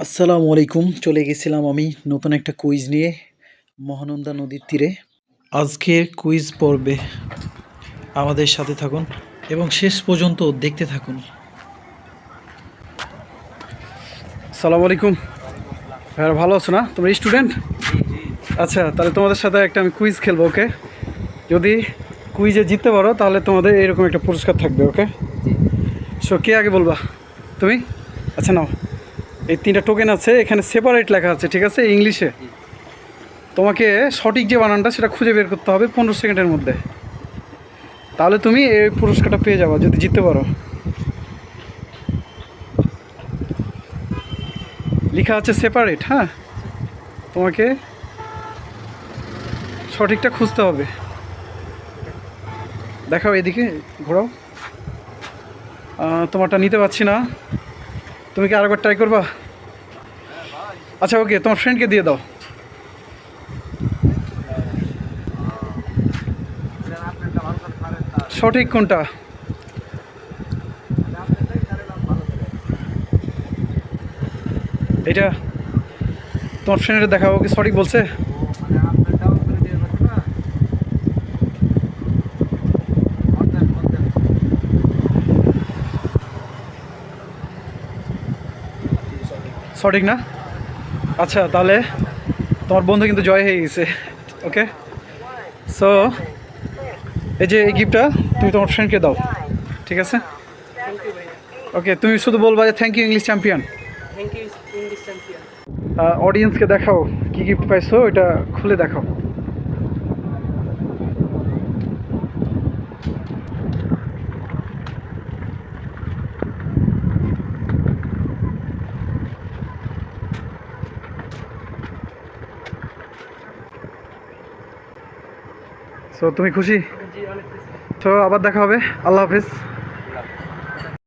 আসসালামু আলাইকুম। চলে গেছিলাম আমি নতুন একটা কুইজ নিয়ে মহানন্দা নদীর তীরে। আজকের কুইজ পর্বে আমাদের সাথে থাকুন এবং শেষ পর্যন্ত দেখতে থাকুন। সালাম আলাইকুম। হ্যাঁ, ভালো আছো না? তোমরা স্টুডেন্ট? আচ্ছা, তাহলে তোমাদের সাথে একটা আমি কুইজ খেলবো, ওকে? যদি কুইজে জিততে পারো তাহলে তোমাদের এরকম একটা পুরস্কার থাকবে, ওকে? সো কে আগে বলবা? তুমি? আচ্ছা, নাও। এই 3টা টোকেন আছে, এখানে সেপারেট লেখা আছে, ঠিক আছে, ইংলিশে। তোমাকে সঠিক যে বানানটা সেটা খুঁজে বের করতে হবে 15 সেকেন্ডের মধ্যে। তাহলে তুমি এই পুরস্কারটা পেয়ে যাবে যদি জিততে পারো। লেখা আছে সেপারেট, হ্যাঁ? তোমাকে সঠিকটা খুঁজতে হবে। দেখাও, এদিকে ঘোরাও। তোমারটা নিতে পারছি না। তুমি কি আরেকবার ট্রাই করবা? আচ্ছা, ওকে, তোমার ফ্রেন্ডকে দিয়ে দাও। সঠিক কোনটা? এটা তোমার ফ্রেন্ডের দেখাও, ওকে সঠিক বলছে। সঠিক না? আচ্ছা, তাহলে তোমার বন্ধু কিন্তু জয় হয়ে গেছে, ওকে? সো এই যে এই গিফটটা তুমি তোমার ফ্রেন্ডকে দাও, ঠিক আছে? ওকে, তুমি শুধু বলবা যে থ্যাংক ইউ ইংলিশ চ্যাম্পিয়ন। অডিয়েন্সকে দেখাও কি গিফট পাইছো, এটা খুলে দেখাও। সো তুমি খুশি? তো আবার দেখা হবে। আল্লাহ হাফিজ।